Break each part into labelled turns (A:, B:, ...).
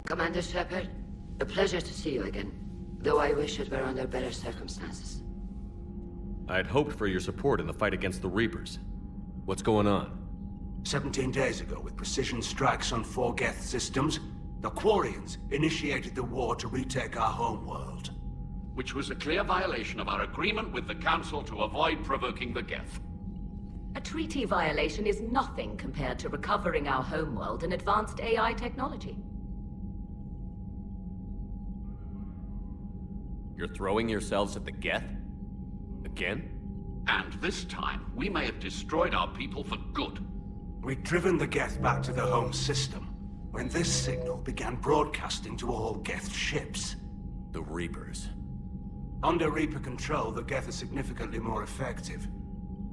A: Commander Shepard, a pleasure to see you again. Though I wish it were under better circumstances.
B: I'd hoped for your support in the fight against the Reapers. What's going on?
C: 17 days ago, with precision strikes on 4 Geth systems, the Quarians initiated the war to retake our homeworld.
D: Which was a clear violation of our agreement with the Council to avoid provoking the Geth.
E: A treaty violation is nothing compared to recovering our homeworld and advanced AI technology.
B: You're throwing yourselves at the Geth? Again?
D: And this time, we may have destroyed our people for good.
C: We'd driven the Geth back to the home system, when this signal began broadcasting to all Geth ships.
B: The Reapers.
C: Under Reaper control, the Geth are significantly more effective.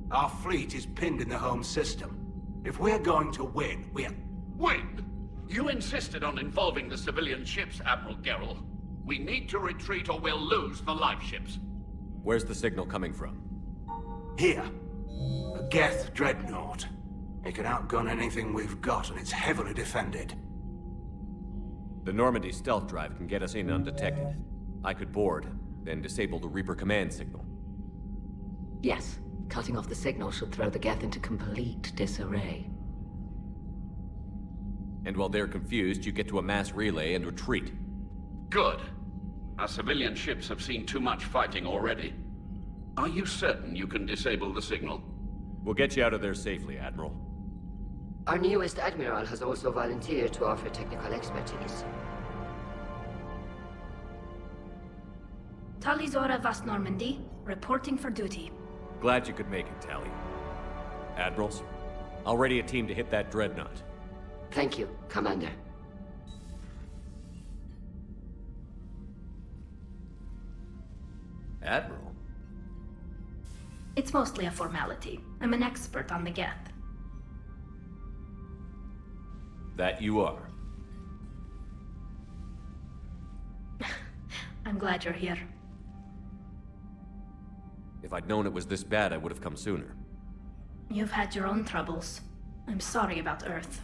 C: Our fleet is pinned in the home system. If we're going to win,
D: Win? You insisted on involving the civilian ships, Admiral Gerrel. We need to retreat or we'll lose the live ships.
B: Where's the signal coming from?
C: Here. A Geth dreadnought. It can outgun anything we've got, and it's heavily defended.
B: The Normandy stealth drive can get us in undetected. I could board, then disable the Reaper command signal.
E: Yes, cutting off the signal should throw the Geth into complete disarray.
B: And while they're confused, you get to a mass relay and retreat.
D: Good. Our civilian ships have seen too much fighting already. Are you certain you can disable the signal?
B: We'll get you out of there safely, Admiral.
A: Our newest Admiral has also volunteered to offer technical expertise.
F: Talizora Vast Normandy, reporting for duty.
B: Glad you could make it, Tally. Admirals, I'll ready a team to hit that dreadnought.
A: Thank you, Commander.
B: Admiral?
F: It's mostly a formality. I'm an expert on the Geth.
B: That you are.
F: I'm glad you're here.
B: If I'd known it was this bad, I would have come sooner.
F: You've had your own troubles. I'm sorry about Earth.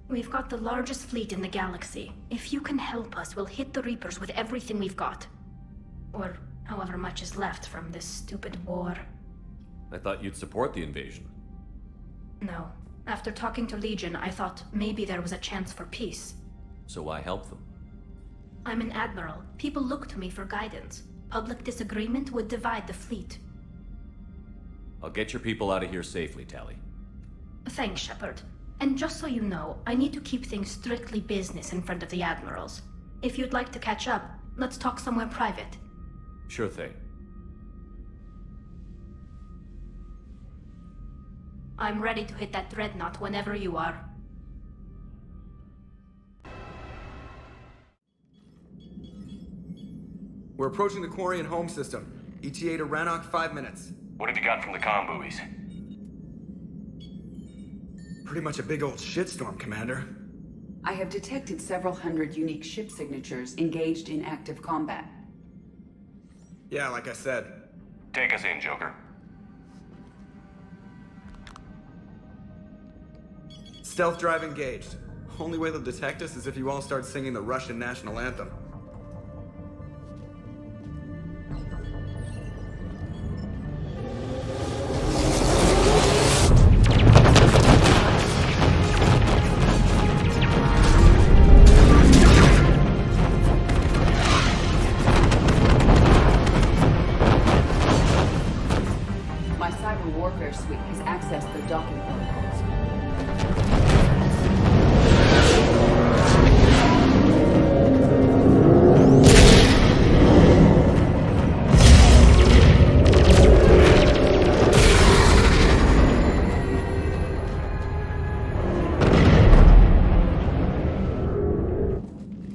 F: We've got the largest fleet in the galaxy. If you can help us, we'll hit the Reapers with everything we've got. Or however much is left from this stupid war.
B: I thought you'd support the invasion.
F: No. After talking to Legion, I thought maybe there was a chance for peace.
B: So I help them.
F: I'm an admiral. People look to me for guidance. Public disagreement would divide the fleet.
B: I'll get your people out of here safely, Tally.
F: Thanks, Shepard. And just so you know, I need to keep things strictly business in front of the admirals. If you'd like to catch up, let's talk somewhere private.
B: Sure thing.
F: I'm ready to hit that dreadnought whenever you are.
G: We're approaching the Quarian home system. ETA to Rannoch, 5 minutes.
H: What have you got from the comm buoys?
G: Pretty much a big old shitstorm, Commander.
I: I have detected several hundred unique ship signatures engaged in active combat.
G: Yeah, like I said.
H: Take us in, Joker.
G: Stealth drive engaged. Only way they'll detect us is if you all start singing the Russian national anthem.
I: My cyber warfare suite has accessed the docking protocols.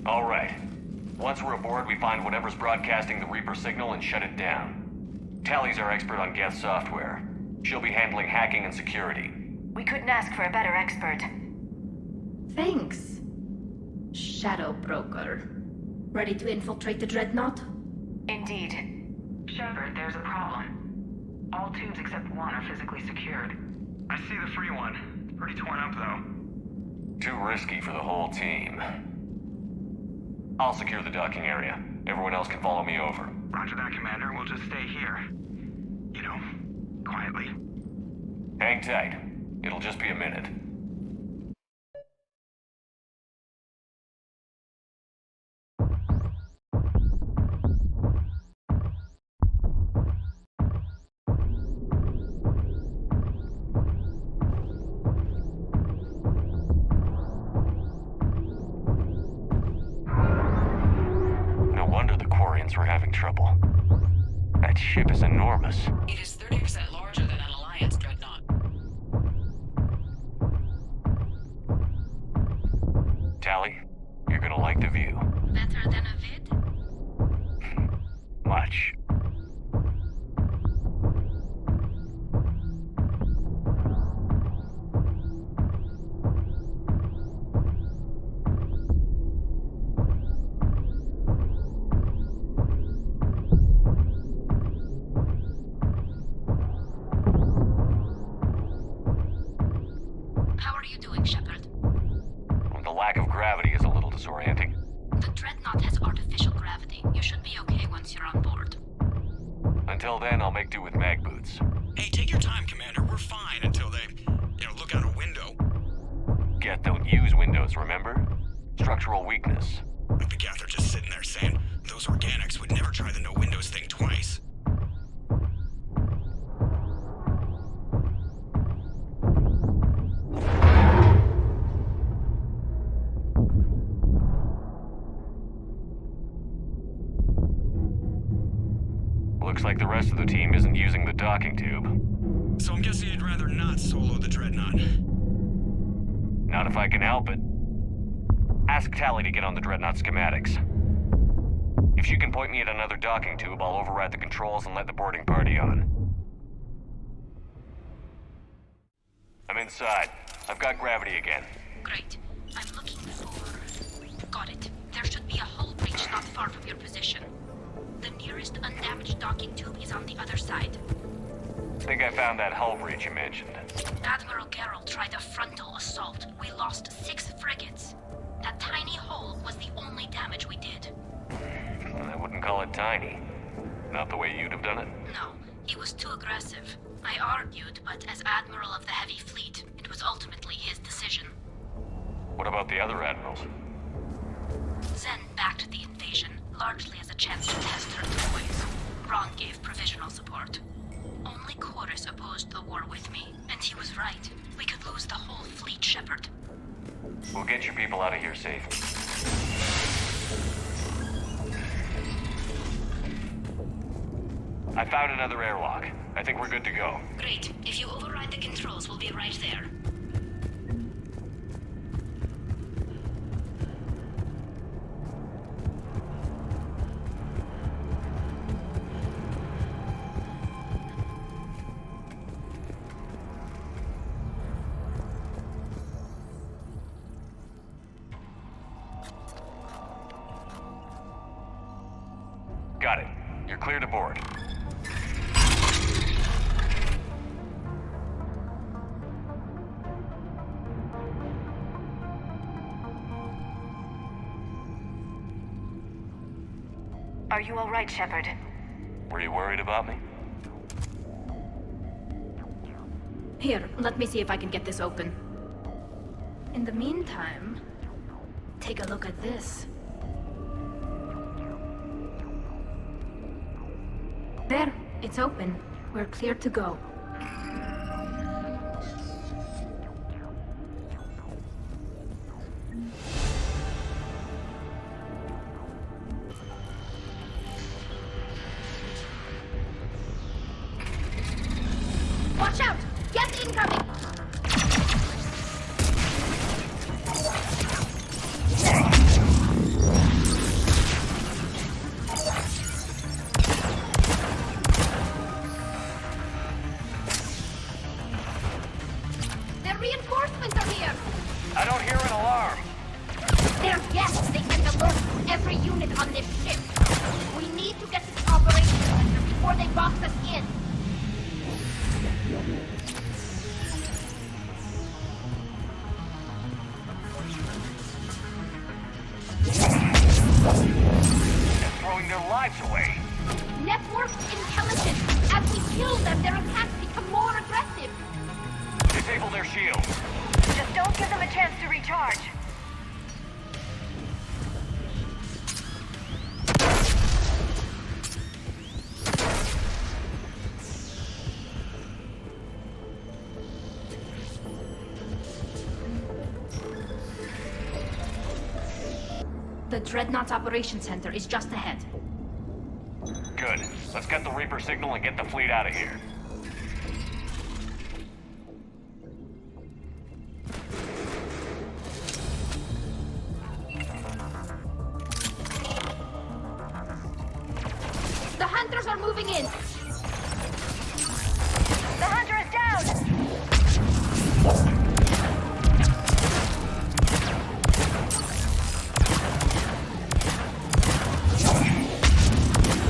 H: All right. Once we're aboard, we find whatever's broadcasting the Reaper signal and shut it down. Tally's our expert on Geth software. She'll be handling hacking and security.
J: We couldn't ask for a better expert.
F: Thanks. Shadow Broker. Ready to infiltrate the dreadnought?
J: Indeed.
K: Shepard, there's a problem. All tubes except one are physically secured.
L: I see the free one. Pretty torn up, though.
H: Too risky for the whole team. I'll secure the docking area. Everyone else can follow me over.
K: Roger that, Commander. We'll just stay here. You know, quietly.
H: Hang tight. It'll just be a minute. No wonder the Quarians were having trouble. That ship is enormous.
L: It is 30% larger than an Alliance dreadnought.
H: Tally, you're gonna like the view.
F: Better than a vid?
H: Much.
F: How are you doing, Shepard?
H: The lack of gravity is a little disorienting.
F: The Dreadnought has artificial gravity. You should be okay once you're on board.
H: Until then, I'll make do with mag boots.
M: Hey, take your time, Commander. We're fine until they, look out a window.
H: Geth don't use windows, remember? Structural weakness.
M: But the Geth are just sitting there saying, those organics would never try the no windows thing twice.
H: Looks like the rest of the team isn't using the docking tube.
M: So I'm guessing you'd rather not solo the Dreadnought.
H: Not if I can help it. Ask Tally to get on the Dreadnought schematics. If she can point me at another docking tube, I'll override the controls and let the boarding party on. I'm inside. I've got gravity again.
F: Great. I'm looking for... Got it. There should be a hull breach not far from your position. The nearest undamaged docking tube is on the other side.
H: Think I found that hull breach you mentioned.
F: Admiral Geralt tried a frontal assault. We lost 6 frigates. That tiny hole was the only damage we did.
H: I wouldn't call it tiny. Not the way you'd have done it.
F: No, he was too aggressive. I argued, but as Admiral of the Heavy Fleet, it was ultimately his decision.
H: What about the other admirals?
F: Zen backed the invasion, largely as a chance to test her toys. Ron gave provisional support. Only Chorus opposed the war with me, and he was right. We could lose the whole fleet, Shepard.
H: We'll get your people out of here safely. I found another airlock. I think we're good to go.
F: Great. If you override the controls, we'll be right there.
H: Got it. You're clear to board.
J: Are you all right, Shepard?
H: Were you worried about me?
F: Here, let me see if I can get this open. In the meantime, take a look at this. There, it's open. We're clear to go. Watch out! Get incoming! Their reinforcements are here!
H: I don't hear an alarm.
F: They're guests. They can alert every unit on this ship. We need to get this operation before they box us in.
J: charge.
F: The Dreadnought's Operations Center is just ahead.
H: Good. Let's get the Reaper signal and get the fleet out of here.
F: The hunters are moving in!
J: The hunter is down!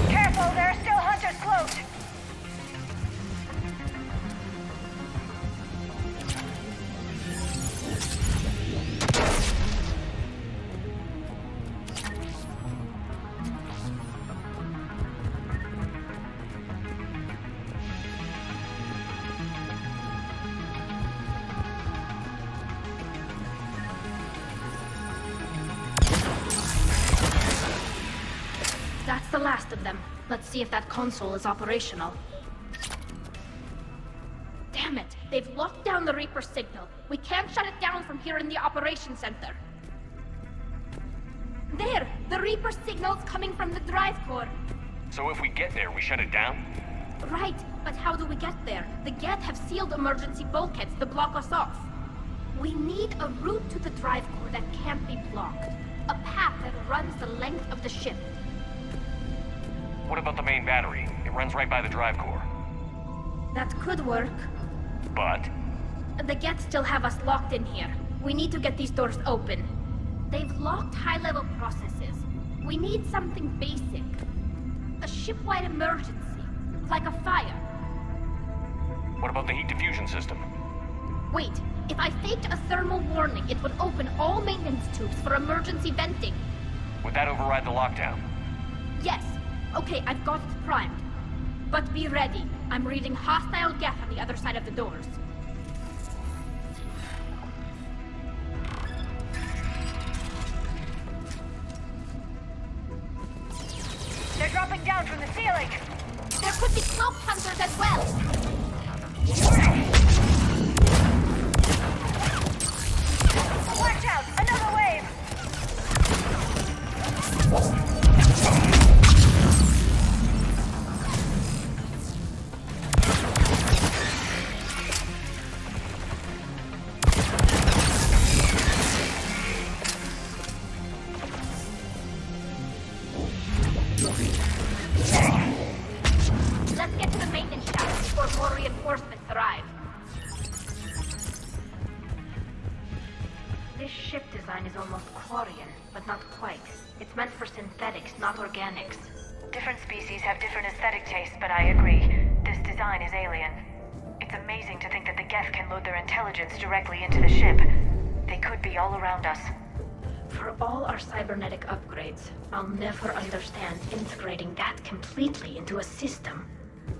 J: Careful, there are still hunters close!
F: That's the last of them. Let's see if that console is operational. Damn it! They've locked down the Reaper signal. We can't shut it down from here in the Operations Center. There! The Reaper signal's coming from the drive core.
H: So if we get there, we shut it down?
F: Right, but how do we get there? The Geth have sealed emergency bulkheads to block us off. We need a route to the drive core that can't be blocked. A path that runs the length of the ship.
H: What about the main battery? It runs right by the drive core.
F: That could work.
H: But?
F: The Geth still have us locked in here. We need to get these doors open. They've locked high-level processes. We need something basic. A ship-wide emergency, like a fire.
H: What about the heat diffusion system?
F: Wait, if I faked a thermal warning, it would open all maintenance tubes for emergency venting.
H: Would that override the lockdown?
F: Yes. Okay, I've got it primed. But be ready. I'm reading hostile Geth on the other side of the doors.
J: They're dropping down from the ceiling!
F: There could be cloak hunters as well!
J: Watch out! Another wave!
F: Let's get to the maintenance shaft before more reinforcements arrive. This ship design is almost Quarian, but not quite. It's meant for synthetics, not organics.
J: Different species have different aesthetic tastes, but I agree. This design is alien. It's amazing to think that the Geth can load their intelligence directly into the ship. They could be all around us.
F: For all our cybernetic upgrades, I'll never understand integrating that completely into a system.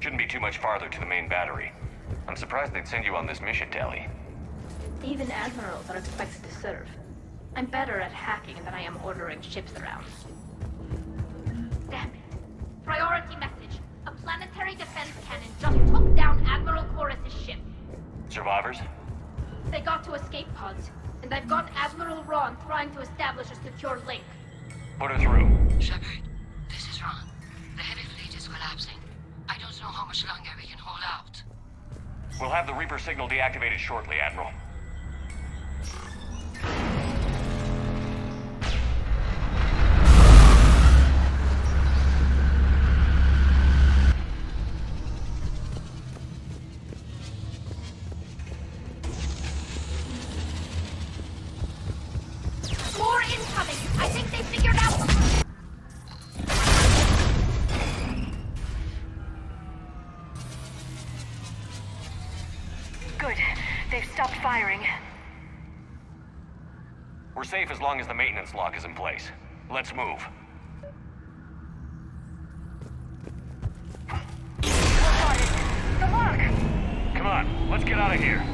H: Shouldn't be too much farther to the main battery. I'm surprised they'd send you on this mission, Tally.
F: Even admirals are expected to serve. I'm better at hacking than I am ordering ships around. Damn it. Priority message. A planetary defense cannon just took down Admiral Chorus's ship.
H: Survivors?
F: They got to escape pods, and I've got Admiral Ron trying to establish a secure link.
H: Put her through.
A: Shepard, this is Ron. The heavy fleet is collapsing. I don't know how much longer we can hold out.
H: We'll have the Reaper signal deactivated shortly, Admiral.
F: More incoming! I think they figured out...
J: Good. They've stopped firing.
H: We're safe as long as the maintenance lock is in place. Let's move.
J: The lock!
H: Come on, let's get out of here.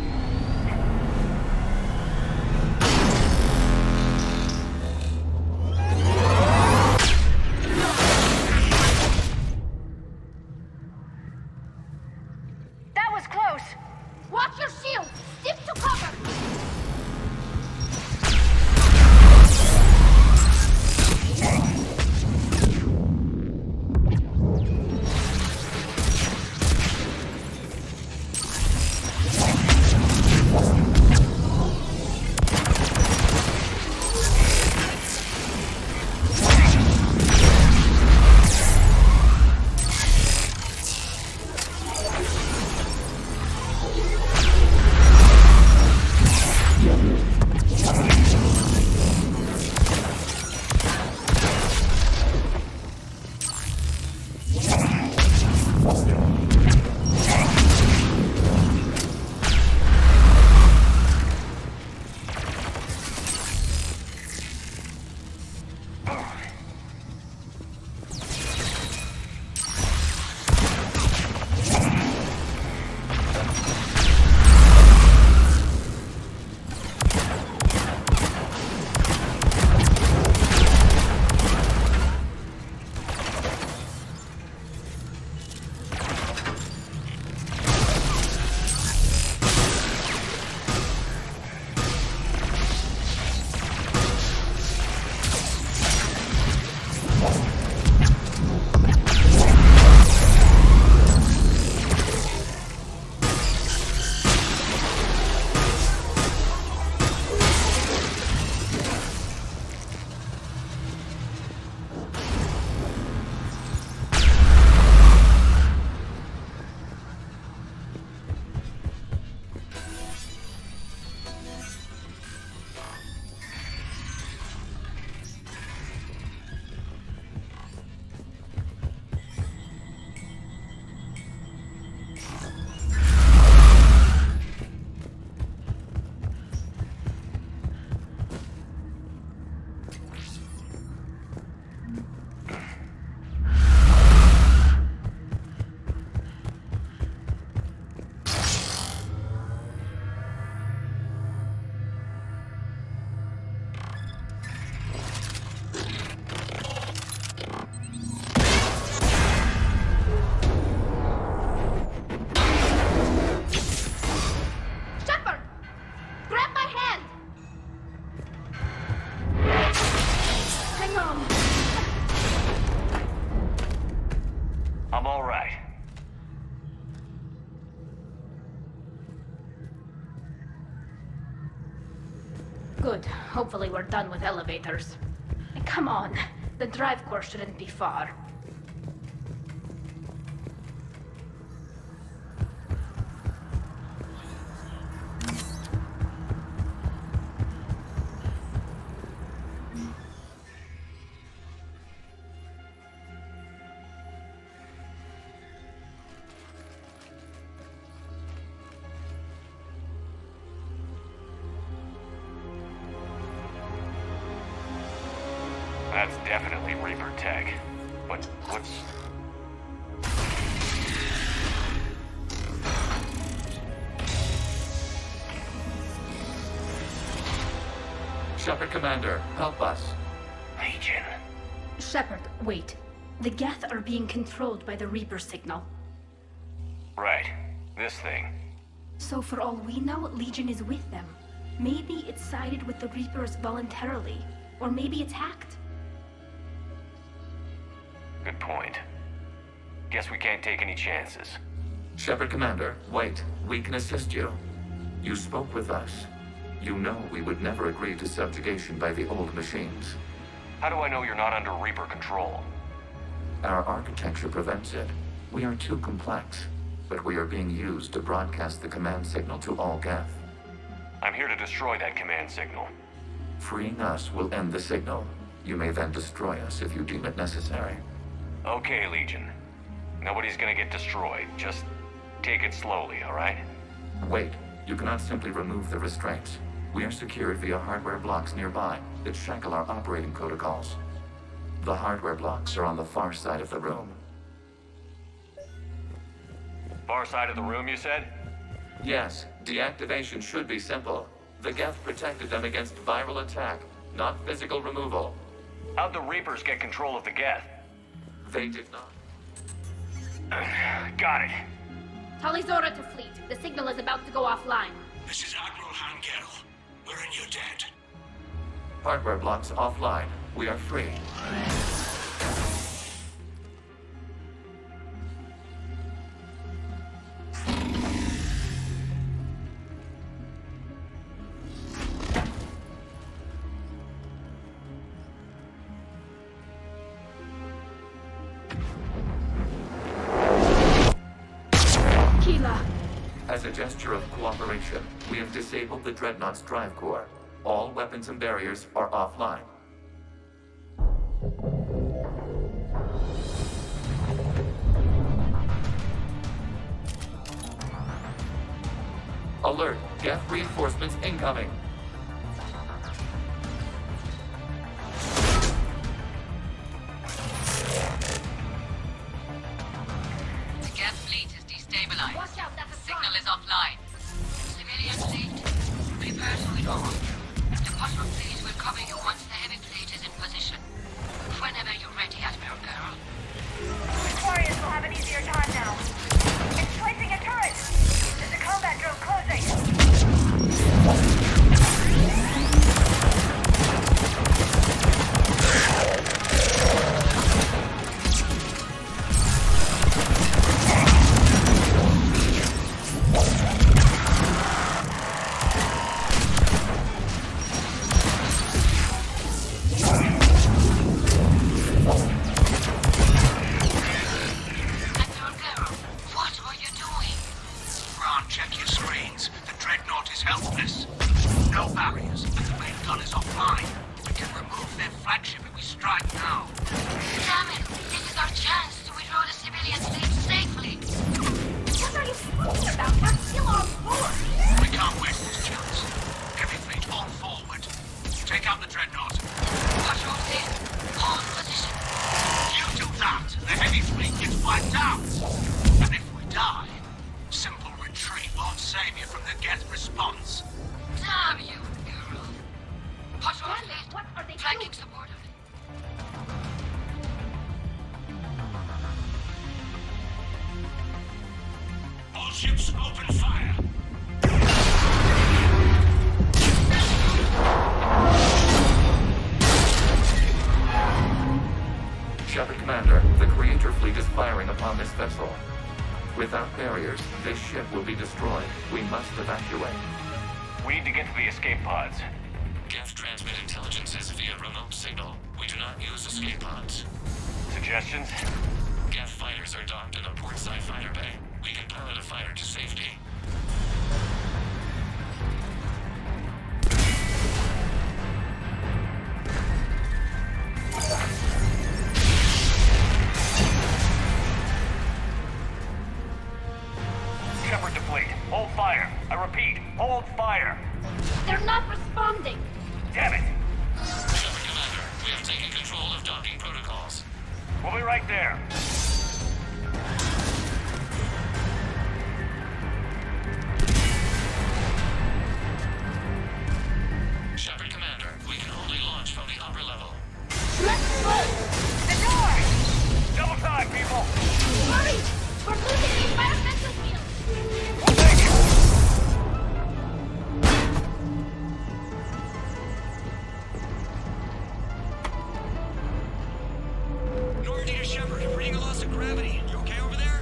F: Good. Hopefully we're done with elevators. Come on. The drive core shouldn't be far.
H: That's definitely Reaper tech. But what's...
D: Shepard Commander, help us.
H: Legion?
F: Shepard, wait. The Geth are being controlled by the Reaper signal.
H: Right. This thing.
F: So for all we know, Legion is with them. Maybe it's sided with the Reapers voluntarily. Or maybe it's hacked.
H: Good point. Guess we can't take any chances.
D: Shepard Commander, wait. We can assist you. You spoke with us. You know we would never agree to subjugation by the old machines.
H: How do I know you're not under Reaper control?
D: Our architecture prevents it. We are too complex, but we are being used to broadcast the command signal to all Geth.
H: I'm here to destroy that command signal.
D: Freeing us will end the signal. You may then destroy us if you deem it necessary.
H: Okay, Legion. Nobody's gonna get destroyed. Just take it slowly, alright?
D: Wait, you cannot simply remove the restraints. We are secured via hardware blocks nearby that shackle our operating protocols. The hardware blocks are on the far side of the room.
H: Far side of the room, you said?
D: Yes, deactivation should be simple. The Geth protected them against viral attack, not physical removal.
H: How'd the Reapers get control of the Geth?
D: They did not.
H: Got it.
F: Talizora to fleet. The signal is about to go offline.
C: This is Admiral Hangel. We're in your debt.
D: Hardware blocks offline. We are free. As a gesture of cooperation, we have disabled the Dreadnought's drive core. All weapons and barriers are offline. Alert! Geth reinforcements incoming!
A: The Geth fleet is destabilized. Watch out, that's a signal is offline. Civilian fleet, prepare to withdraw. The Cosmo fleet will cover you once the heavy fleet is in position. Whenever you're ready, Admiral Girl.
J: Warriors will have an easier time now. It's placing a turret! There's a combat drone closing!
C: Ships open fire!
D: Shepard Commander, the Creator fleet is firing upon this vessel. Without barriers, this ship will be destroyed. We must evacuate.
H: We need to get to the escape pods.
D: Geth signal. We do not use escape pods.
H: Suggestions?
D: Geth fighters are docked in a portside fighter bay. We can pilot a fighter to safety.
H: Shepard deplete. Hold fire. I repeat, hold fire.
F: They're not responding.
H: Damn it.
D: Shepard Commander, we have taken control of docking protocols.
H: We'll be right there.
D: Shepard Commander, we can only launch from the upper level.
F: Let's close the door.
H: Double time, people.
F: Hurry! We're losing the environmental field.
H: We'll take it.
M: Normandy to Shepard, reading a loss of gravity. You okay over there?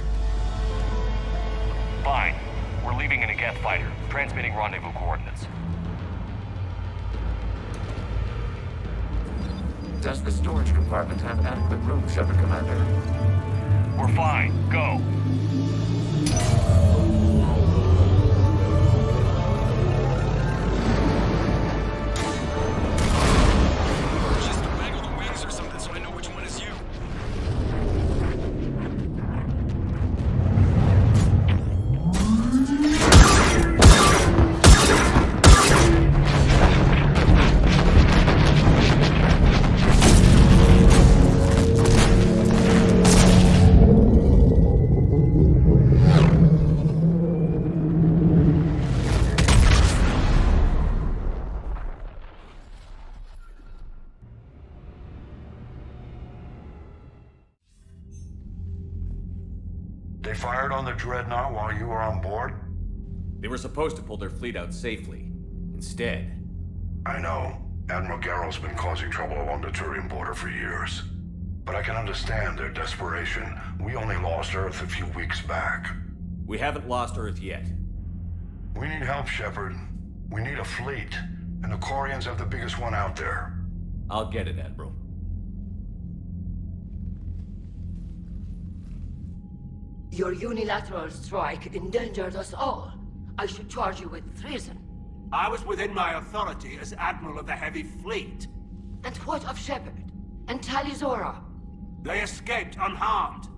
H: Fine. We're leaving in a Geth fighter. Transmitting rendezvous coordinates.
D: Does the storage compartment have adequate room, Shepard Commander?
H: We're fine. Go.
M: Just waggle the wings or something so I know which one is you.
N: They fired on the Dreadnought while you were on board?
B: They were supposed to pull their fleet out safely. Instead...
N: I know. Admiral Garrow's been causing trouble along the Turian border for years. But I can understand their desperation. We only lost Earth a few weeks back.
B: We haven't lost Earth yet.
N: We need help, Shepard. We need a fleet. And the Quarians have the biggest one out there.
B: I'll get it, Admiral.
E: Your unilateral strike endangered us all. I should charge you with treason.
C: I was within my authority as Admiral of the Heavy Fleet.
E: And what of Shepard? And Talizora?
C: They escaped unharmed.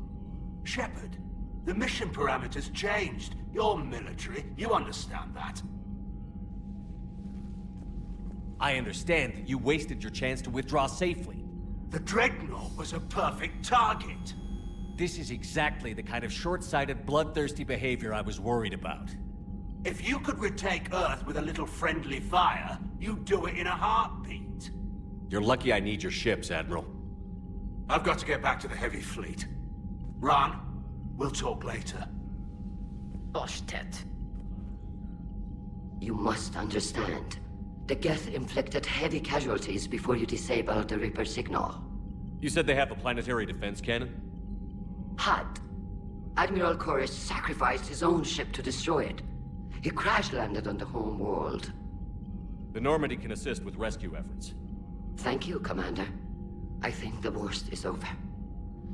C: Shepard, the mission parameters changed. You're military, you understand that.
B: I understand that you wasted your chance to withdraw safely.
C: The Dreadnought was a perfect target.
B: This is exactly the kind of short-sighted, bloodthirsty behavior I was worried about.
C: If you could retake Earth with a little friendly fire, you'd do it in a heartbeat.
B: You're lucky I need your ships, Admiral.
C: I've got to get back to the Heavy Fleet. Ron, we'll talk later.
E: Oshtet. You must understand. The Geth inflicted heavy casualties before you disabled the Reaper signal.
B: You said they have a planetary defense cannon?
E: Had. Admiral Koris sacrificed his own ship to destroy it. He crash-landed on the home world.
B: The Normandy can assist with rescue efforts.
E: Thank you, Commander. I think the worst is over.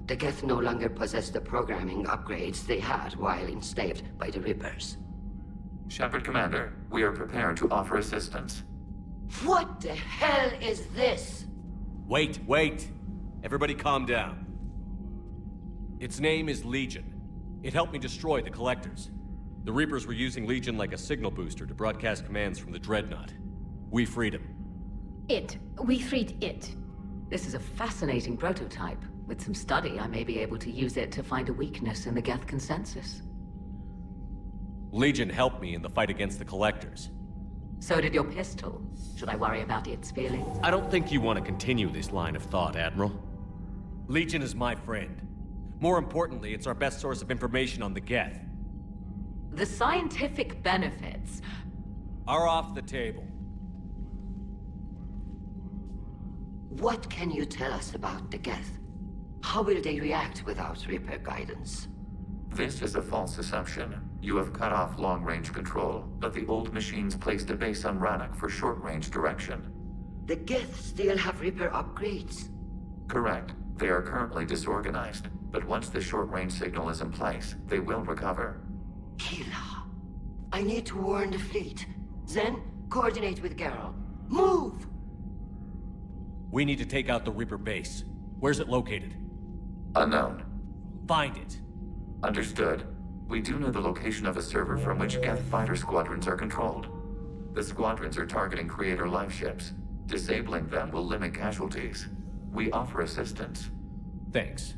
E: The Geth no longer possess the programming upgrades they had while enslaved by the Reapers.
D: Shepard Commander, we are prepared to offer assistance.
E: What the hell is this?
B: Wait. Everybody calm down. Its name is Legion. It helped me destroy the Collectors. The Reapers were using Legion like a signal booster to broadcast commands from the Dreadnought. We freed him.
F: We freed it.
E: This is a fascinating prototype. With some study, I may be able to use it to find a weakness in the Geth consensus.
B: Legion helped me in the fight against the Collectors.
E: So did your pistol. Should I worry about its feelings?
B: I don't think you want to continue this line of thought, Admiral. Legion is my friend. More importantly, it's our best source of information on the Geth.
E: The scientific benefits
B: are off the table.
E: What can you tell us about the Geth? How will they react without Reaper guidance?
D: This is a false assumption. You have cut off long-range control, but the old machines placed a base on Rannoch for short-range direction.
E: The Geth still have Reaper upgrades.
D: Correct. They are currently disorganized, but once the short-range signal is in place, they will recover.
E: Hila, I need to warn the fleet. Zen, coordinate with Geralt. Move!
B: We need to take out the Reaper base. Where's it located?
D: Unknown.
B: Find it.
D: Understood. We do know the location of a server from which Geth fighter squadrons are controlled. The squadrons are targeting Creator life ships. Disabling them will limit casualties. We offer assistance.
B: Thanks.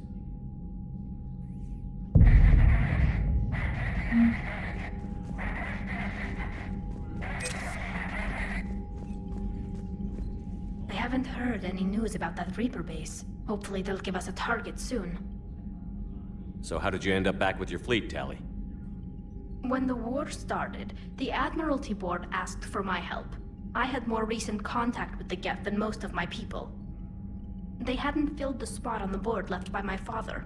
F: I haven't heard any news about that Reaper base. Hopefully they'll give us a target soon.
B: So how did you end up back with your fleet, Tali?
F: When the war started, the Admiralty Board asked for my help. I had more recent contact with the Geth than most of my people. They hadn't filled the spot on the board left by my father.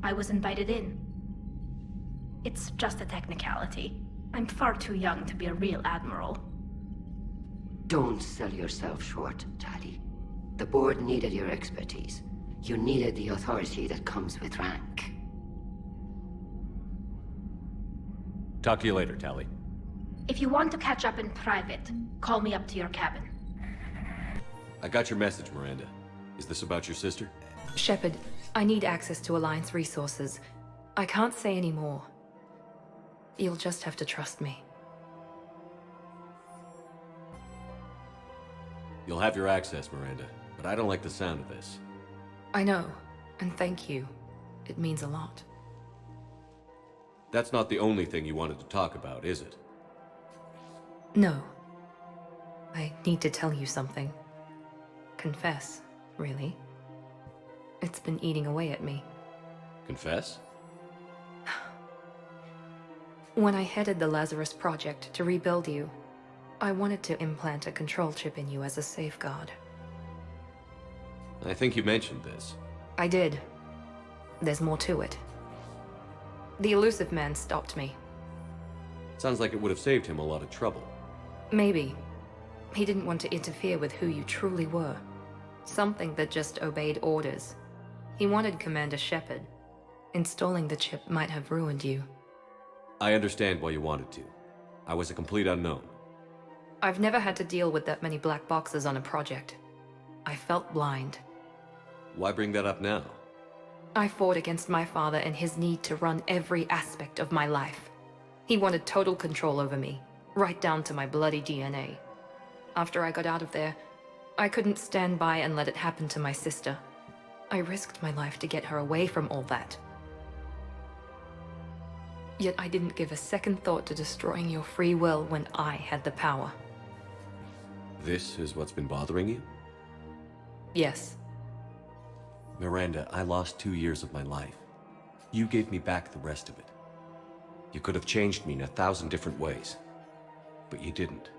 F: I was invited in. It's just a technicality. I'm far too young to be a real admiral.
E: Don't sell yourself short, Tali. The board needed your expertise. You needed the authority that comes with rank.
B: Talk to you later, Tali.
F: If you want to catch up in private, call me up to your cabin.
B: I got your message, Miranda. Is this about your sister?
O: Shepard, I need access to Alliance resources. I can't say any more. You'll just have to trust me.
B: You'll have your access, Miranda, but I don't like the sound of this.
O: I know, and thank you. It means a lot.
B: That's not the only thing you wanted to talk about, is it?
O: No. I need to tell you something. Confess, really. It's been eating away at me.
B: Confess?
O: When I headed the Lazarus Project to rebuild you, I wanted to implant a control chip in you as a safeguard.
B: I think you mentioned this.
O: I did. There's more to it. The elusive man stopped me.
B: Sounds like it would have saved him a lot of trouble.
O: Maybe. He didn't want to interfere with who you truly were. Something that just obeyed orders. He wanted Commander Shepard. Installing the chip might have ruined you.
B: I understand why you wanted to. I was a complete unknown.
O: I've never had to deal with that many black boxes on a project. I felt blind.
B: Why bring that up now?
O: I fought against my father and his need to run every aspect of my life. He wanted total control over me, right down to my bloody DNA. After I got out of there, I couldn't stand by and let it happen to my sister. I risked my life to get her away from all that. Yet I didn't give a second thought to destroying your free will when I had the power.
B: This is what's been bothering you?
O: Yes.
B: Miranda, I lost 2 years of my life. You gave me back the rest of it. You could have changed me in 1,000 different ways, but you didn't.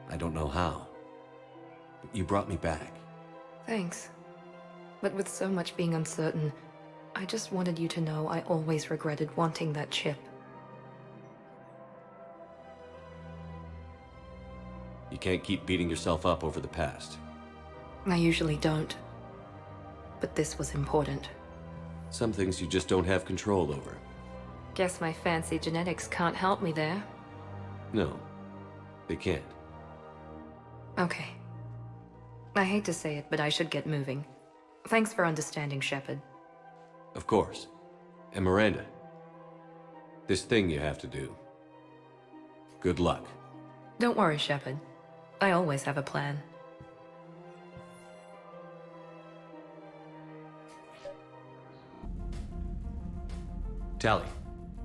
B: I don't know how, but you brought me back.
O: Thanks. But with so much being uncertain, I just wanted you to know I always regretted wanting that chip.
B: You can't keep beating yourself up over the past.
O: I usually don't. But this was important.
B: Some things you just don't have control over.
O: Guess my fancy genetics can't help me there.
B: No, they can't.
O: Okay. I hate to say it, but I should get moving. Thanks for understanding, Shepard.
B: Of course. And Miranda, this thing you have to do. Good luck.
O: Don't worry, Shepard. I always have a plan.
B: Tali,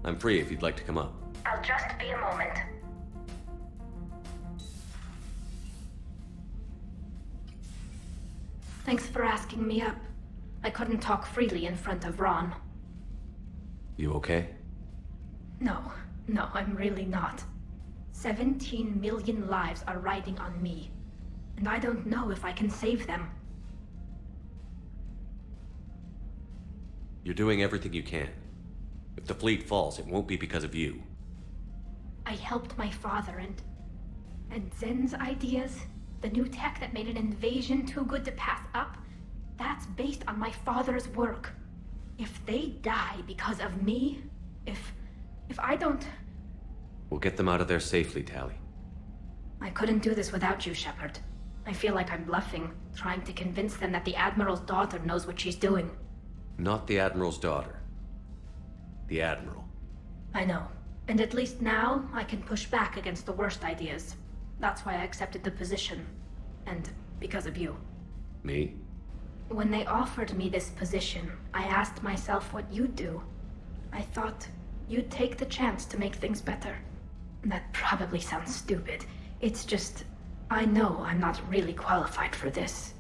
B: I'm free if you'd like to come up.
F: I'll just be a moment. Thanks for asking me up. I couldn't talk freely in front of Ron.
B: You okay?
F: No, I'm really not. 17 million lives are riding on me, and I don't know if I can save them.
B: You're doing everything you can. If the fleet falls, it won't be because of you.
F: I helped my father and Zen's ideas, The new tech that made an invasion too good to pass up, that's based on my father's work. If they die because of me, if I don't...
B: We'll get them out of there safely, Tally.
F: I couldn't do this without you, Shepard. I feel like I'm bluffing, trying to convince them that the Admiral's daughter knows what she's doing.
B: Not the Admiral's daughter. The Admiral.
F: I know. And at least now, I can push back against the worst ideas. That's why I accepted the position. And because of you.
B: Me?
F: When they offered me this position, I asked myself what you'd do. I thought you'd take the chance to make things better. That probably sounds stupid. It's just, I know I'm not really qualified for this.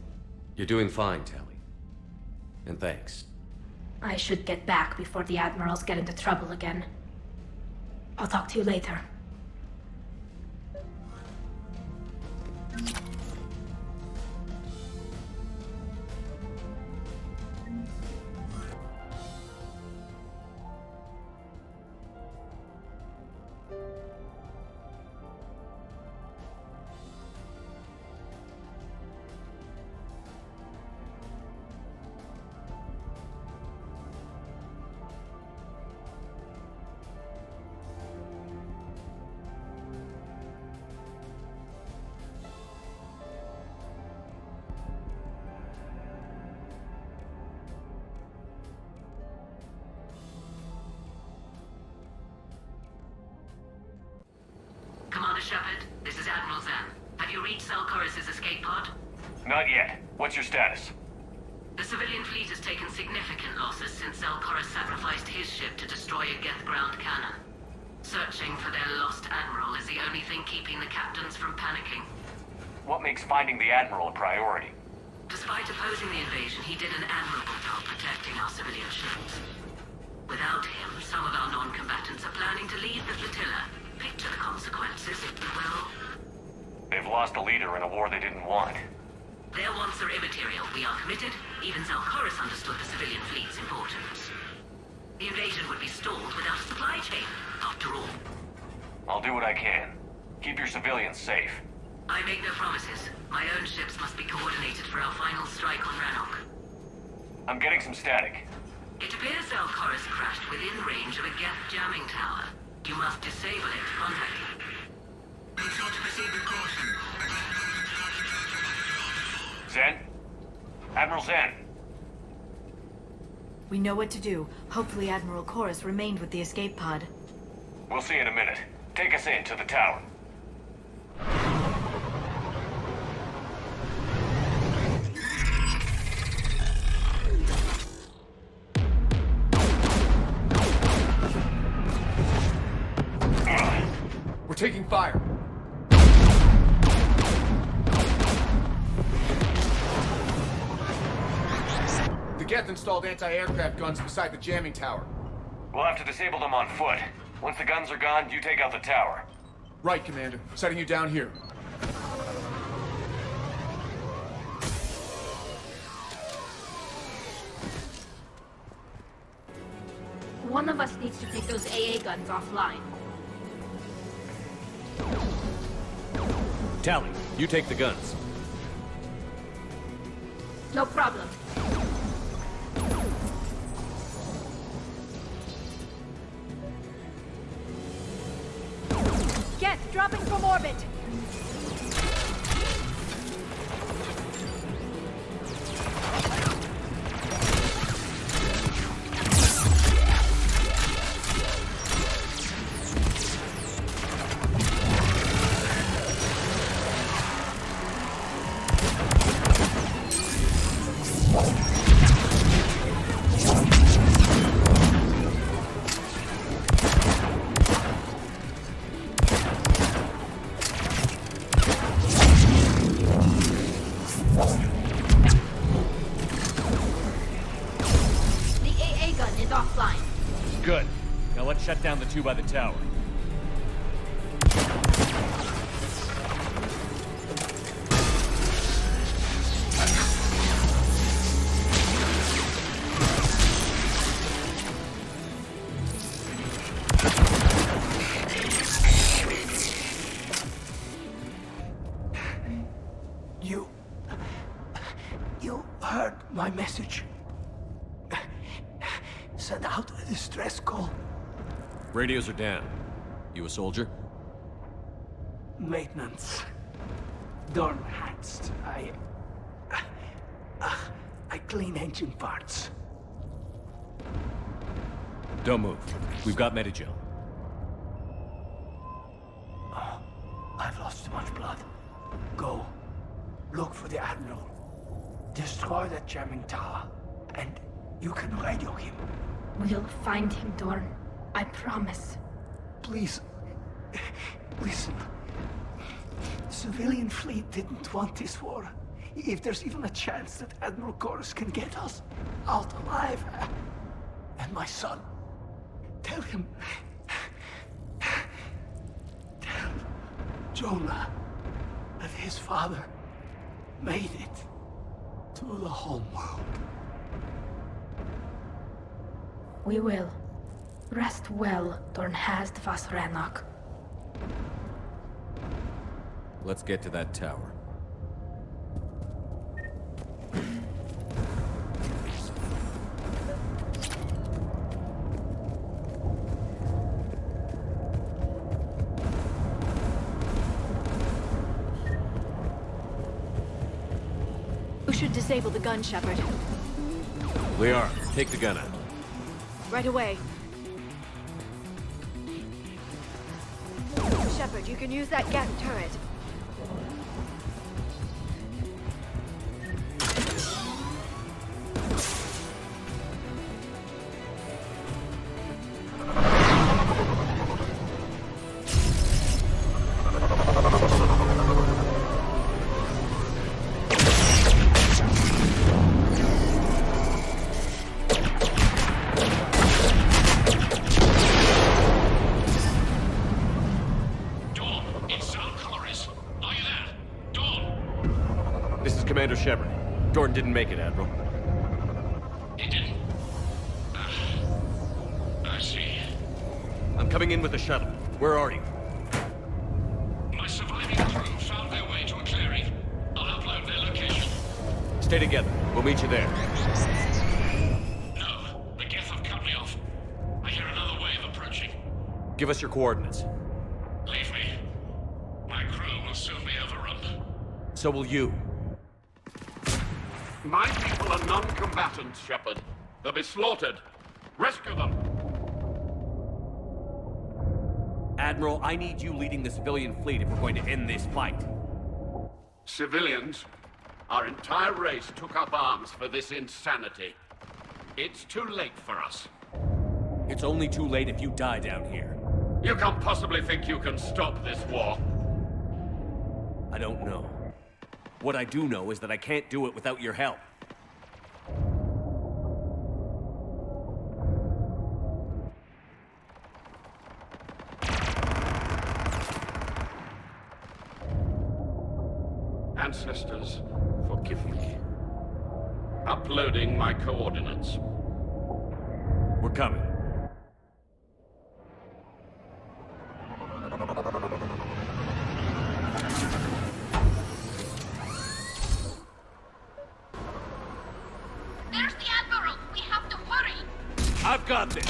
B: You're doing fine, Tally. And thanks.
F: I should get back before the Admirals get into trouble again. I'll talk to you later.
A: Commander Shepard, this is Admiral Zan. Have you reached Selchoris' escape pod?
H: Not yet. What's your status?
A: The civilian fleet has taken significant losses since Selchoris sacrificed his ship to destroy a Geth ground cannon. Searching for their lost Admiral is the only thing keeping the captains from panicking.
H: What makes finding the Admiral a priority?
A: Despite opposing the invasion, he did an admirable job protecting our civilian ships. Without him, some of our non-combatants are planning to leave the flotilla. Picture the consequences, if you will.
H: They've lost a leader in a war they didn't want.
A: Their wants are immaterial. We are committed. Even Selchoris understood the civilian fleet's importance. The invasion would be stalled without a supply chain, after all.
H: I'll do what I can. Keep your civilians safe.
A: I make no promises. My own ships must be coordinated for our final strike on Rannoch.
H: I'm getting some static.
A: It appears Selchoris crashed within range of a Geth jamming tower. You must disable it. Contact me. Make sure to proceed with caution.
H: Zen? Admiral Zen?
J: We know what to do. Hopefully Admiral Chorus remained with the escape pod.
H: We'll see in a minute. Take us in to the tower.
G: We're taking fire. The Geth installed anti-aircraft guns beside the jamming tower.
H: We'll have to disable them on foot. Once the guns are gone, you take out the tower.
G: Right, Commander. Setting you down here.
F: One of us needs to take those AA guns offline.
B: Tally, you take the guns.
F: No problem.
J: Geth dropping from orbit!
B: Good. Now let's shut down the two by the tower.
C: You heard my message. Send out a distress call.
B: Radios are down. You a soldier?
C: Maintenance. Dorn Hatched. I clean engine parts.
B: Don't move. We've got Medigel.
C: I've lost too much blood. Go. Look for the Admiral. Destroy that jamming tower. And you can radio him.
F: We'll find him, Dorn. I promise.
C: Please. Listen. The civilian fleet didn't want this war. If there's even a chance that Admiral Chorus can get us out alive. And my son. Tell him. Tell Jonah that his father made it to the homeworld.
F: We will. Rest well, Dorn Hast vas Rannoch.
B: Let's get to that tower.
P: Who should disable the gun, Shepard?
B: Liara, take the gun out.
P: Right away. Shepard, you can use that gas turret.
B: Commander Shepard. Dorn didn't make it, Admiral.
M: He didn't? I see.
B: I'm coming in with the shuttle. Where are you?
M: My surviving crew found their way to a clearing. I'll upload their location.
B: Stay together. We'll meet you there.
M: No, the Geth have cut me off. I hear another wave approaching.
B: Give us your coordinates.
M: Leave me. My crew will soon be overrun.
B: So will you.
Q: My people are non-combatants, Shepard. They'll be slaughtered. Rescue them!
B: Admiral, I need you leading the civilian fleet if we're going to end this fight.
Q: Civilians, our entire race took up arms for this insanity. It's too late for us.
B: It's only too late if you die down here.
Q: You can't possibly think you can stop this war.
B: I don't know. What I do know is that I can't do it without your help.
Q: Ancestors, forgive me. Uploading my coordinates.
B: We're coming.
A: There's the Admiral! We have to hurry!
B: I've got this!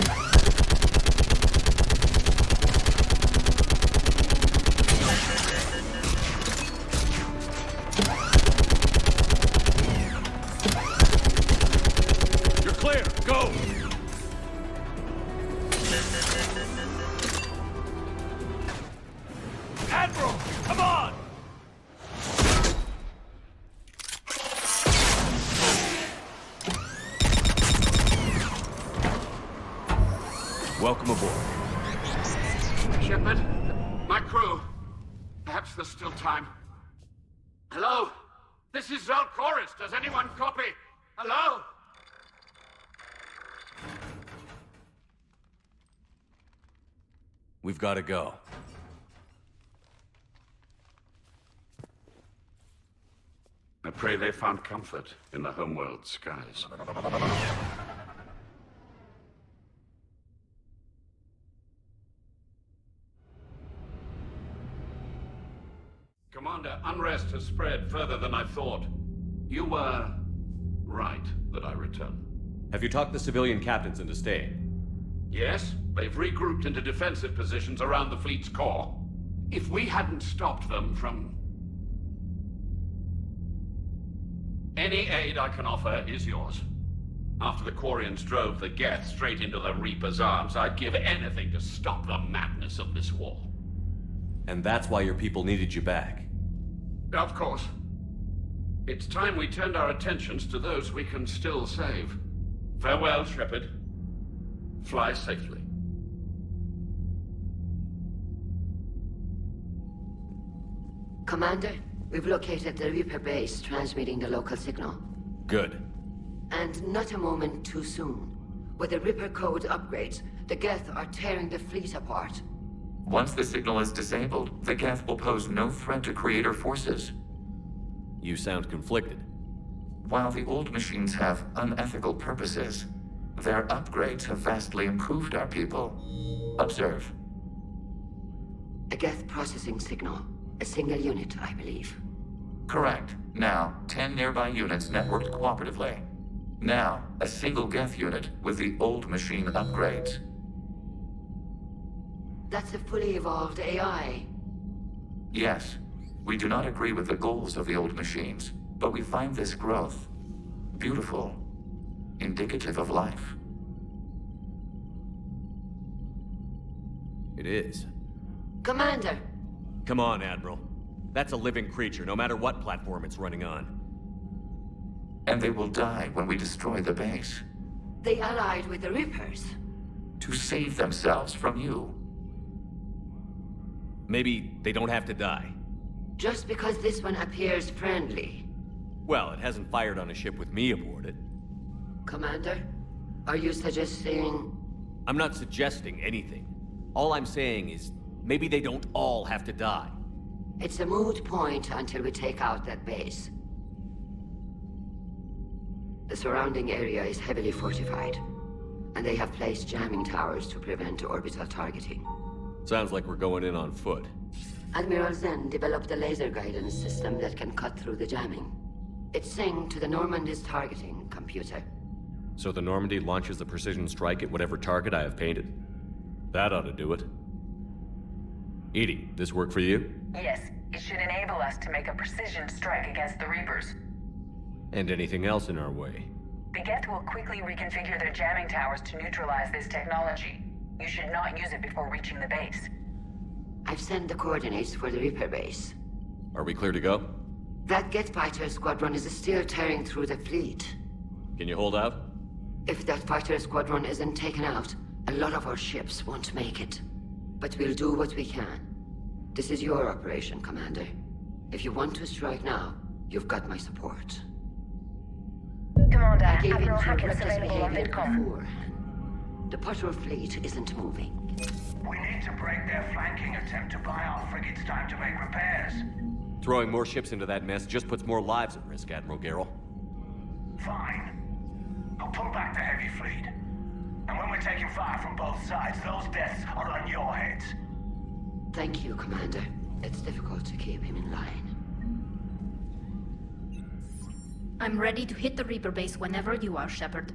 B: You're clear! Go! Admiral! Come on! Welcome aboard.
Q: Shepard, my crew. Perhaps there's still time. Hello? This is Zal Chorus. Does anyone copy? Hello?
B: We've got to go.
Q: I pray they found comfort in the homeworld skies. Commander, unrest has spread further than I thought. You were right that I return.
B: Have you talked the civilian captains into staying?
Q: Yes, they've regrouped into defensive positions around the fleet's core. If we hadn't stopped them from... Any aid I can offer is yours. After the Quarians drove the Geth straight into the Reaper's arms, I'd give anything to stop the madness of this war.
B: And that's why your people needed you back?
Q: Of course. It's time we turned our attentions to those we can still save. Farewell, Shepard. Fly safely.
E: Commander, we've located the Reaper base transmitting the local signal.
B: Good.
E: And not a moment too soon. With the Reaper code upgrades, the Geth are tearing the fleet apart.
D: Once the signal is disabled, the Geth will pose no threat to Creator forces.
B: You sound conflicted.
D: While the old machines have unethical purposes, their upgrades have vastly improved our people. Observe.
E: A Geth processing signal. A single unit, I believe.
D: Correct. Now, 10 nearby units networked cooperatively. Now, a single Geth unit with the old machine upgrades.
E: That's a fully evolved AI.
D: Yes. We do not agree with the goals of the old machines, but we find this growth beautiful, indicative of life.
B: It is.
E: Commander!
B: Come on, Admiral. That's a living creature, no matter what platform it's running on.
D: And they will die when we destroy the base.
E: They allied with the Reapers.
D: To save themselves from you.
B: Maybe they don't have to die.
E: Just because this one appears friendly.
B: Well, it hasn't fired on a ship with me aboard it.
E: Commander, are you suggesting...
B: I'm not suggesting anything. All I'm saying is, maybe they don't all have to die.
E: It's a moot point until we take out that base. The surrounding area is heavily fortified, and they have placed jamming towers to prevent orbital targeting.
B: Sounds like we're going in on foot.
E: Admiral Zen developed a laser guidance system that can cut through the jamming. It's synced to the Normandy's targeting computer.
B: So the Normandy launches the precision strike at whatever target I have painted? That ought to do it. Edie, this work for you?
R: Yes, it should enable us to make a precision strike against the Reapers.
B: And anything else in our way?
R: The Geth will quickly reconfigure their jamming towers to neutralize this technology. You should not use it before reaching the base.
E: I've sent the coordinates for the Reaper base.
B: Are we clear to go?
E: That Geth fighter squadron is still tearing through the fleet.
B: Can you hold out?
E: If that fighter squadron isn't taken out, a lot of our ships won't make it. But we'll do what we can. This is your operation, Commander. If you want to strike now, you've got my support.
R: Commander,
E: I gave in
R: Admiral
E: to
R: Hackett's
E: reckless
R: available on
E: behavior
R: VidCom.
E: beforehand. The patrol fleet isn't moving.
K: We need to break their flanking attempt to buy our frigates time to make repairs.
B: Throwing more ships into that mess just puts more lives at risk, Admiral Garrel.
K: Fine. I'll pull back the heavy fleet. And when we're taking fire from both sides, those deaths are on your heads.
E: Thank you, Commander. It's difficult to keep him in line.
F: I'm ready to hit the Reaper base whenever you are, Shepard.